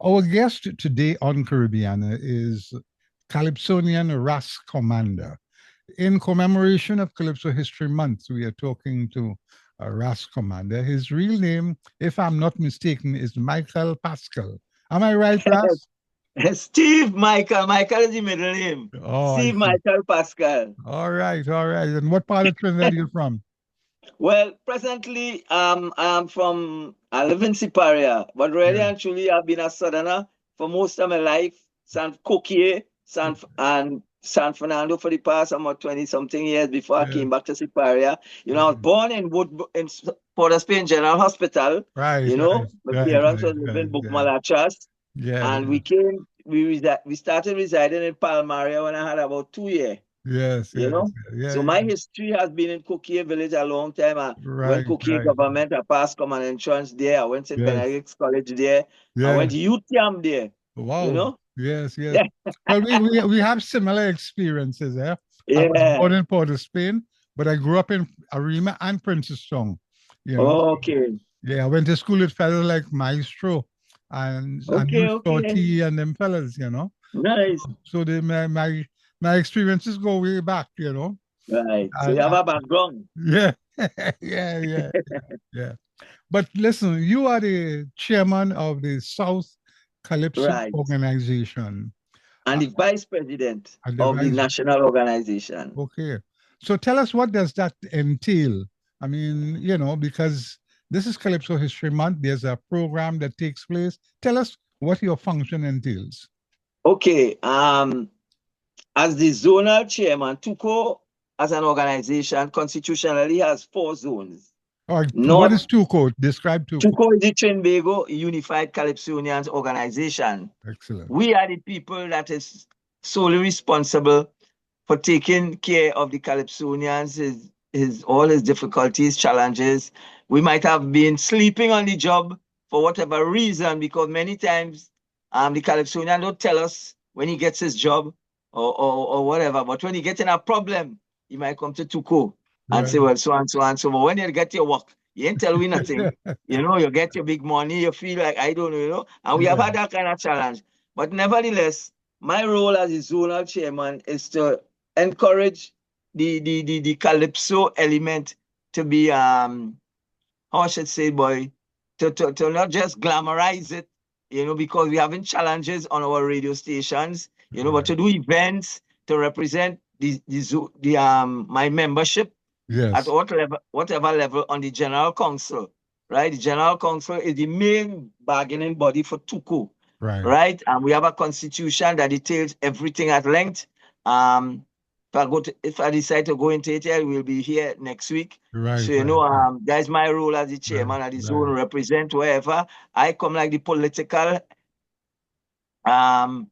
Our guest today on Caribbean is Calypsonian Ras Kommanda. In commemoration of Calypso History Month, we are talking to Ras Kommanda. His real name, if I'm not mistaken, is Michael Pascal. Am I right, Ras? Steve Michael. Michael is the middle name. Oh, I Steve see. Michael Pascal. All right, all right. And what part of Trinidad are you from? Well, presently, I live in Siparia, but really Yeah, and truly, I've been a Southerner for most of my life. San Coquille, and San Fernando for the past about 20 something years before I yeah. came back to Siparia. I was born in Port of Spain General Hospital. Right, right, My right, parents right, were living right. in Yeah, Bukmalachas, yeah, and yeah. we started residing in Palmaria when I had about 2 years. Yes, you yes, know. yeah, So yeah. my history has been in Coquille Village a long time. When Right, Coquille right. government, I passed common entrance there. I went to Yes, Benedict's College there. I yeah. went to youth camp there. You Wow. know? Yes, yes. Yeah. Well, we have similar experiences. Eh? I was Yeah. born in Port of Spain, but I grew up in Arima and Princestown. You know, Okay. yeah, I went to school with fellas like Maestro and Okay. you Okay. Shorty and them fellas. Nice. So my experiences go way back. Right. So you And have a background. yeah, yeah, yeah, yeah. But listen, you are the chairman of the South Calypso Right. organization. And Uh, the vice president and the of the vice, national organization. okay. So tell us, what does that entail? I mean, because this is Calypso History Month, there's a program that takes place. Tell us what your function entails. Okay. As the zonal chairman, TUCO as an organization constitutionally has 4 zones. All right, what North is TUCO? Describe TUCO. TUCO is the Trinbago Unified Calypsonians organization. Excellent. We are the people that is solely responsible for taking care of the Calypsonians, all his difficulties, challenges. We might have been sleeping on the job for whatever reason, because many times the Calypsonian don't tell us when he gets his job or whatever. But when he gets in a problem, he might come to Tuko and say, Right. well, so and so and so. But when you get your work, you ain't tell me nothing. You get your big money, you feel like, I don't know. And we have Yeah. had that kind of challenge. But nevertheless, my role as a zonal chairman is to encourage the calypso element to be how I should say, boy, to not just glamorize it, because we having challenges on our radio stations, but Right. to do events to represent my membership at Yes. whatever level on the general council, right? The general council is the main bargaining body for TUCO, Right. right? And we have a constitution that details everything at length. Um, if I decide to go into it, I will be here next week. Right. So Right. that's my role as the Right. chairman of the zone, Right. represent wherever I come, like the political um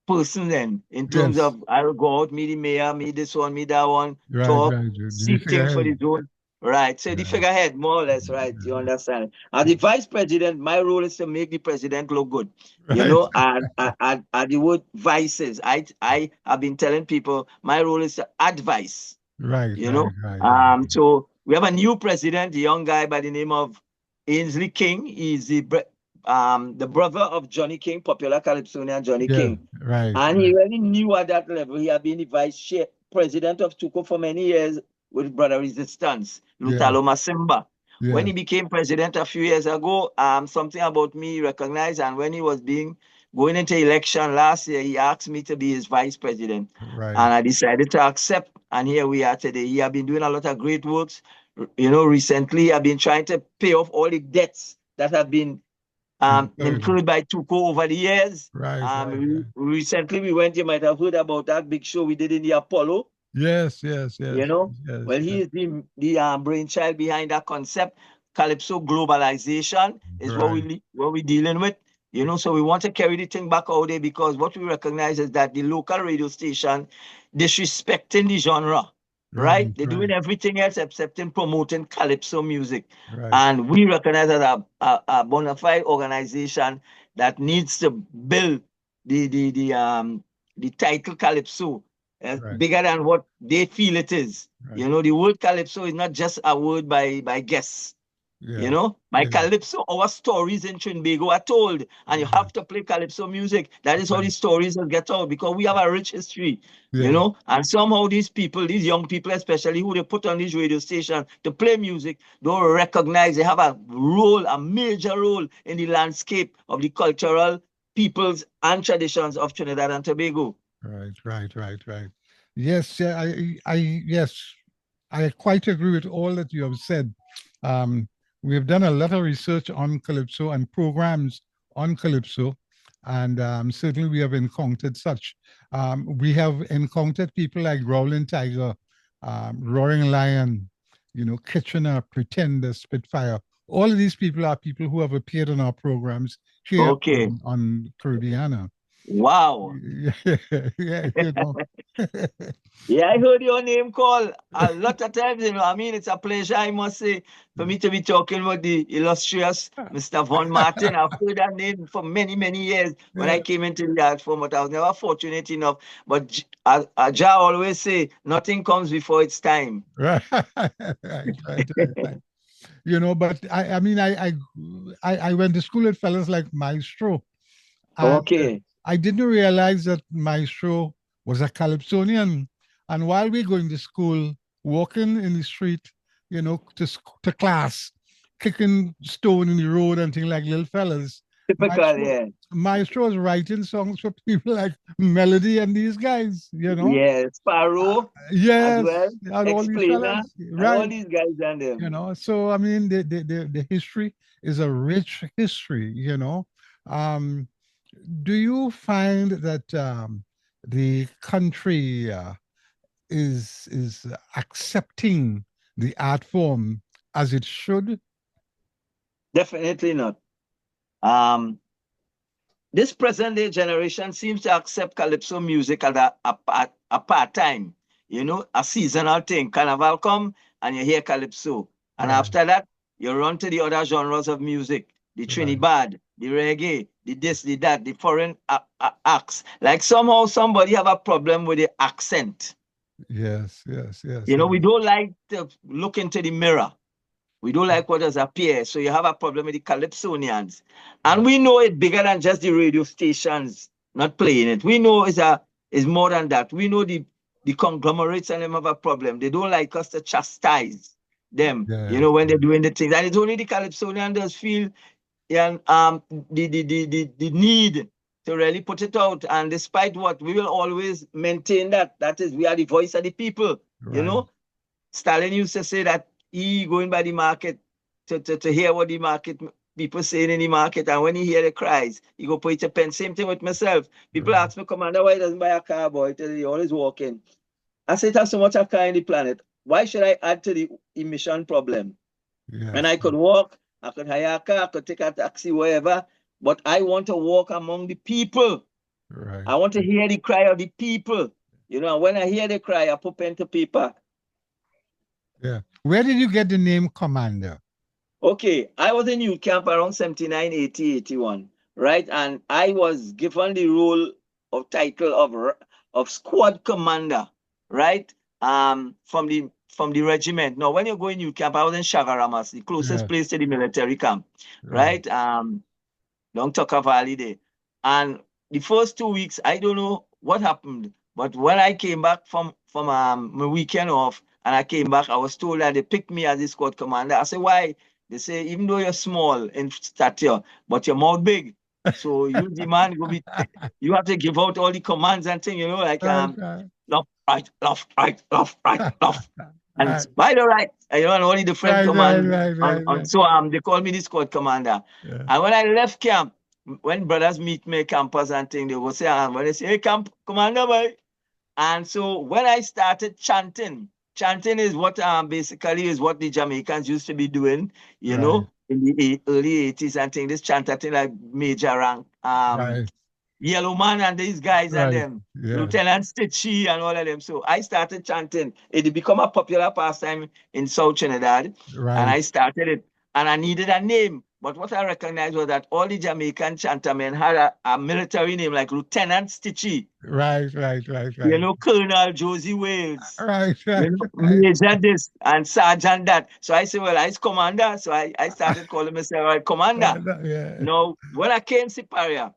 person then, in terms Yes. of I'll go out, meet the mayor, meet this one, meet that one, Right. talk, Right. The see things for figurehead. the zone. Right. So the Yeah. figurehead, more or less, right? You understand? As the vice president, my role is to make the president look good. Right. And the word vices. I have been telling people my role is to advise, Right. you Right. know. Right. Right. So we have a new president, a young guy by the name of Ainsley King. He's the brother of Johnny King, popular Calypsonian Johnny Yeah. King. Right. And he Right. really knew at that level. He had been the president of Tuco for many years with Brother Resistance, Yeah. Lutalo Masimba. When Yes. he became president a few years ago, something about me he recognized, and when he was going into election last year, he asked me to be his vice president. Right. And I decided to accept, and here we are today. He has been doing a lot of great works. Recently I've been trying to pay off all the debts that have been Incredible. included by Tuco over the years. Right. Right. Right. Recently we went, you might have heard about that big show we did in the Apollo, Yes. Yes. you Yes. know. Yes. Well, he Yes. is the brainchild behind that concept. Calypso globalization is Right. what we're dealing with. So we want to carry the thing back out there, because what we recognize is that the local radio station disrespecting the genre, Right. right? They're doing Right. everything else except in promoting calypso music. Right. And we recognize that a bona fide organization that needs to build the title calypso Right. bigger than what they feel it is. Right. The word calypso is not just a word by guests. You Yeah. know, by Yeah. Calypso, our stories in Trinbago are told, and you Yeah. have to play Calypso music. That is how the Right. stories will get out because we have a rich history, you Yeah. know. And somehow these people, these young people especially, who they put on these radio stations to play music, don't recognize they have a role, a major role in the landscape of the cultural peoples and traditions of Trinidad and Tobago. Right. Right. Right. Right. Yes. Yeah. Yes. I quite agree with all that you have said. Um, we have done a lot of research on Calypso and programs on Calypso, and certainly we have encountered such. We have encountered people like Growling Tiger, Roaring Lion, Kitchener, Pretender, Spitfire. All of these people are people who have appeared on our programs here Okay. on Caribbeana. Wow. Yeah, you know. Yeah, I heard your name called a lot of times, you know. I mean, it's a pleasure, I must say, for me to be talking about the illustrious Mr. Von Martin. I've heard that name for many, many years when I Yeah. came into the art form, but I was never fortunate enough. But Jah always say, nothing comes before its time. Right, right. But I mean, I went to school with fellas like Maestro, and Okay. I didn't realize that Maestro was a Calypsonian. And while we're going to school, walking in the street, to class, kicking stone in the road and things like little fellas, Typical, Maestro, yeah. Maestro was writing songs for people like Melody and these guys. Yeah, Sparrow as Yes, well, and all these Explainer, fellas, and all right? these guys and them. So I mean, the history is a rich history. um do you find that the country is accepting the art form as it should? Definitely not. Um, This present day generation seems to accept calypso music as a part time, a seasonal thing. Carnival come and you hear calypso. And Right, after that, you run to the other genres of music, the right. Trinidad, the reggae, the this, the that, the foreign acts. Like somehow somebody have a problem with the accent. Yes, yes, yes, You know, yes. we don't like to look into the mirror. We don't like what does appear. So you have a problem with the Calypsonians. And Right, we know it's bigger than just the radio stations not playing it. We know it's more than that. We know the conglomerates and them have a problem. They don't like us to chastise them, yes, when they're doing the things. And it's only the Calypsonian does feel and the need to really put it out. And despite what, we will always maintain that is we are the voice of the people, you right, know. Stalin used to say that he going by the market to hear what the market people saying in the market, and when he hear the cries, he go put it to pen. Same thing with myself. People right. ask me, Commander, why he doesn't buy a car, boy? He always walking. I say, it has so much of car in the planet. Why should I add to the emission problem? When Yes, I could walk, I could hire a car, I could take a taxi, wherever. But I want to walk among the people. right. I want to hear the cry of the people. And when I hear the cry, I put pen to paper. Yeah. Where did you get the name Commander? Okay, I was in youth camp around 79, 80, 81, right? And I was given the role of title of squad commander, right? From the regiment. Now, when you go in youth camp, I was in Shagaramas, the closest Yes, place to the military camp, right, right? Long Tucker Valley there. And the first 2 weeks, I don't know what happened, but when I came back from my weekend off and I came back, I was told that they picked me as the squad commander. I said, why? They say, even though you're small in stature, but your mouth big. So you demand go be you have to give out all the commands and things, like right, right. left, right, left, right, left, right, left. And Right, by the right, and all the different right, right, commands right, on, right, on right. so they call me the squad commander. Yeah. And when I left camp, when brothers meet me, campers and things, they will say, when they say, hey, camp commander, boy. And so when I started chanting is what basically is what the Jamaicans used to be doing, Right, in the early 80s and things. This chanting like major rank. right, Yellow Man and these guys and right. them, Yeah, Lieutenant Stitchy and all of them. So I started chanting. It became a popular pastime in South Trinidad, and right. I started it. And I needed a name. But what I recognized was that all the Jamaican chantermen had a military name like Lieutenant Stitchy, Right, Colonel Josie Wales, right, Major this and Sergeant that. So I said, well, I commander. So I started calling myself Commander. yeah, Now, when I came to Paria,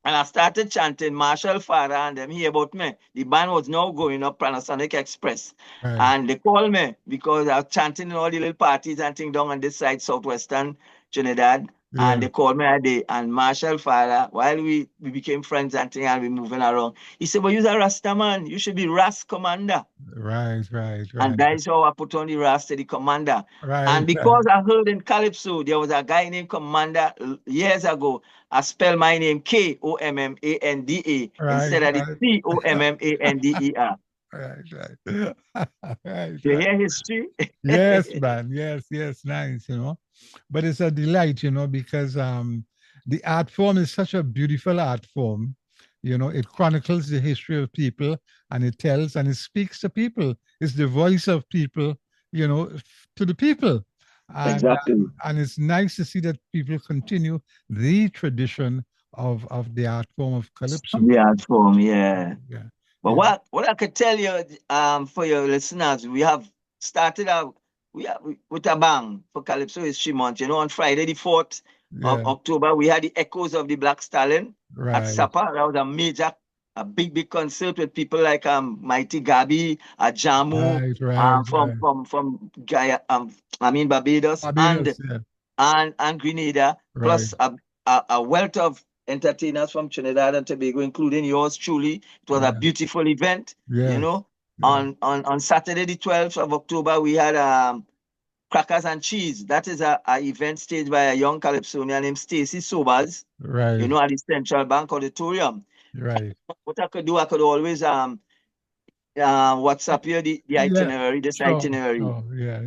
and I started chanting Marshall Father and them hear about me. The band was now going up Panasonic Express. right, And they called me because I was chanting in all the little parties and things down on this side, southwestern Trinidad. And yeah, they called me a day. And Marshall Father, while we became friends and things and we moving around, he said, but you're a Rasta man. You should be Ras Kommanda. And that is how I put on the Ras to the Commander. And right, because I heard in Calypso, there was a guy named Commander years ago. I spell my name Kommanda right, instead of the Commanda. right, right, You right. hear history? Yes, man. Yes, nice, But it's a delight, because the art form is such a beautiful art form. It chronicles the history of people and it tells and it speaks to people. It's the voice of people, to the people. Exactly. And it's nice to see that people continue the tradition of the art form of calypso. The art form, yeah. Yeah. But Yeah. what I could tell you, for your listeners, we have started out with a bang for Calypso History Month. On Friday the 4th of Yeah. October, we had the Echoes of the Black Stallion at Right. Sapa. That was a big concert with people like Mighty Gabi, Jamu, Right. from Guyana, Barbados, Barbados, yeah. and Grenada, Right. plus a wealth of entertainers from Trinidad and Tobago, including yours truly. It was a Yeah. beautiful event. Yes. Yeah. On Saturday, the 12th of October, we had Crackers and Cheese. That is a event staged by a young Calypsonian named Stacy Sobers, Right. at the Central Bank Auditorium. Right. What I could do, I could always WhatsApp you the Yeah. itinerary, this Sure. itinerary. Sure. Yeah.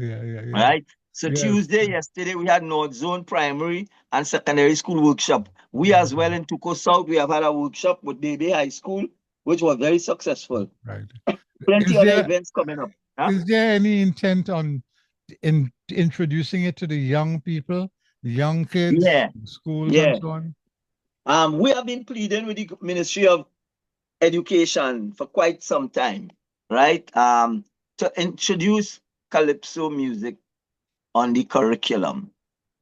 Right. So Yes. Tuesday, yesterday, we had North Zone Primary and Secondary School workshop. We as well in Tuco South, we have had a workshop with Baby High School, which was very successful. Right. Plenty Is other there events coming up. Huh? is there any intent on introducing it to the young people, the young kids, Yeah, schools, and yeah. so on? We have been pleading with the Ministry of Education for quite some time, right? To introduce calypso music on the curriculum,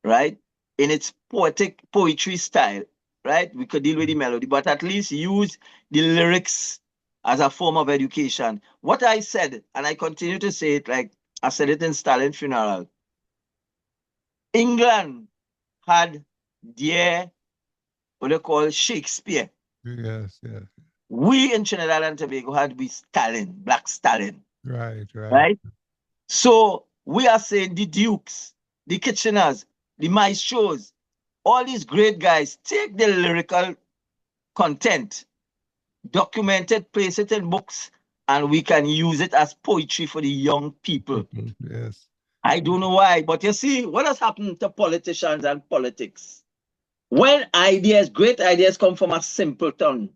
right? In its poetic poetry style, right? We could deal with the melody, but at least use the lyrics as a form of education. What I said, and I continue to say it like I said it in Stalin funeral. England had their what they call Shakespeare. Yes. We in Trinidad and Tobago had we Stalin, Black Stalin, Right. right? So we are saying the Dukes, the Kitcheners, the Maestros, all these great guys, take the lyrical content, document it, place it in books, and we can use it as poetry for the young people. People. Yes. I don't know why, but you see, what has happened to politicians and politics? When great ideas come from a simpleton,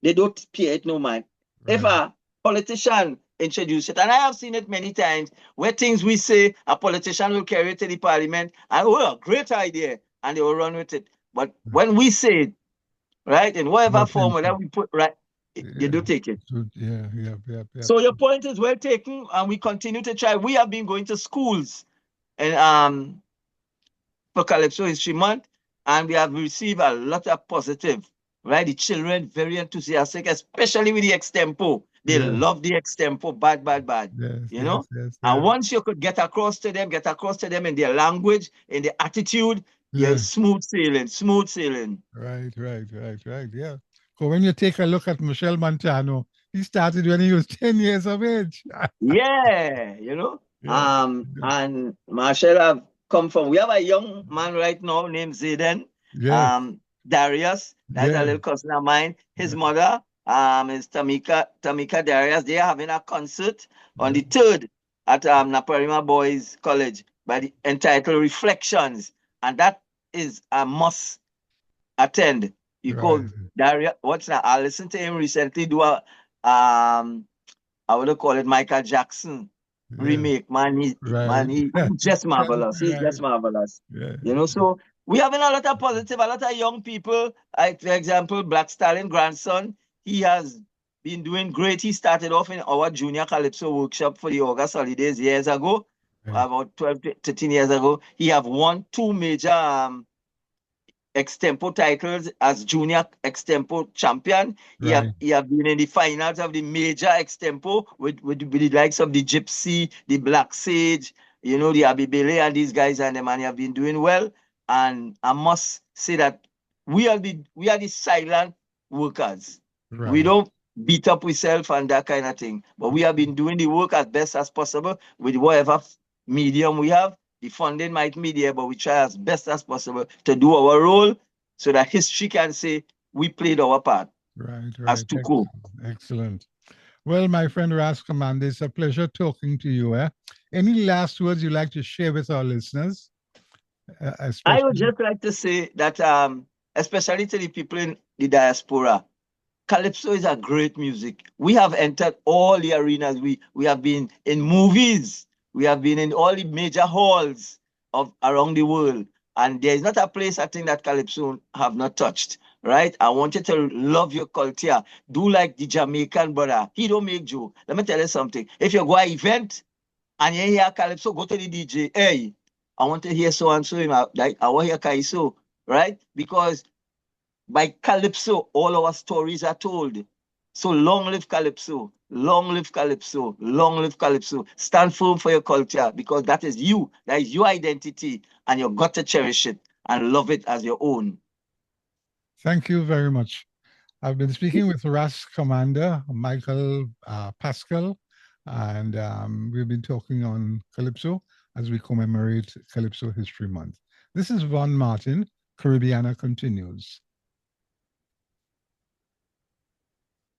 they don't pay it no mind. If Right. a politician introduce it, and I have seen it many times, where things we say, a politician will carry it to the parliament, and great idea, and they will run with it. But when we say it, right, in whatever Nothing. form that we put, right, they Yeah. do take it. Yeah. So your point is well taken, and we continue to try. We have been going to schools and for Calypso History Month, and we have received a lot of positive, right? The children very enthusiastic, especially with the extempo. They Yeah. love the extempo, bad, And Yes. once you could get across to them in their language, in their attitude, you're Yeah. smooth sailing. Right. Yeah. So when you take a look at Michelle Montano, he started when he was 10 years of age. Yeah. Yeah. And Marshall have come from, we have a young man right now named Zayden, Yes. Darius, that's a Yeah. little cousin of mine. His Yeah. mother, is Tamika Darius. They are having a concert on Yeah. the 3rd at Naparima Boys College entitled Reflections. And that is a must attend. You Right. call Darius, what's that? I listened to him recently do a, I would call it Michael Jackson. Yeah. remake, man. Right. He's just marvelous. He's Right. just marvelous. Yeah. So we having a lot of positive, a lot of young people. Like, for example, Black Stallion grandson, he has been doing great. He started off in our junior calypso workshop for the August holidays years ago, Right. about 12 to 13 years ago. He have won two major extempo titles as junior extempo champion. Right. He have been in the finals of the major extempo with the likes of the Gypsy, the Black Sage, the Abibele and these guys and them, and he have been doing well. And I must say that we are the silent workers. We Right. don't beat up ourselves and that kind of thing. But we have been doing the work as best as possible with whatever medium we have. The funding might be there, but we try as best as possible to do our role so that history can say we played our part Right. as Right. Tuko. Excellent. Excellent. Well, my friend Ras Kommanda, it's a pleasure talking to you. Any last words you'd like to share with our listeners, I would especially? just like to say that, especially to the people in the diaspora, Calypso is a great music. We have entered all the arenas. We have been in movies. We have been in all the major halls of around the world. And there is not a place I think that Calypso have not touched. Right? I want you to love your culture. Do like the Jamaican brother. He don't make joke. Let me tell you something. If you go to an event and you hear Calypso, go to the DJ. Hey, I want to hear so and so. Like I want to hear Kaiso. Right? Because by Calypso, all our stories are told. So long live Calypso, long live Calypso, long live Calypso. Stand firm for your culture because that is you, that is your identity, and you've got to cherish it and love it as your own. Thank you very much. I've been speaking with Ras Kommanda, Michael Pascal, and we've been talking on Calypso as we commemorate Calypso History Month. This is Von Martin. Caribbeana continues.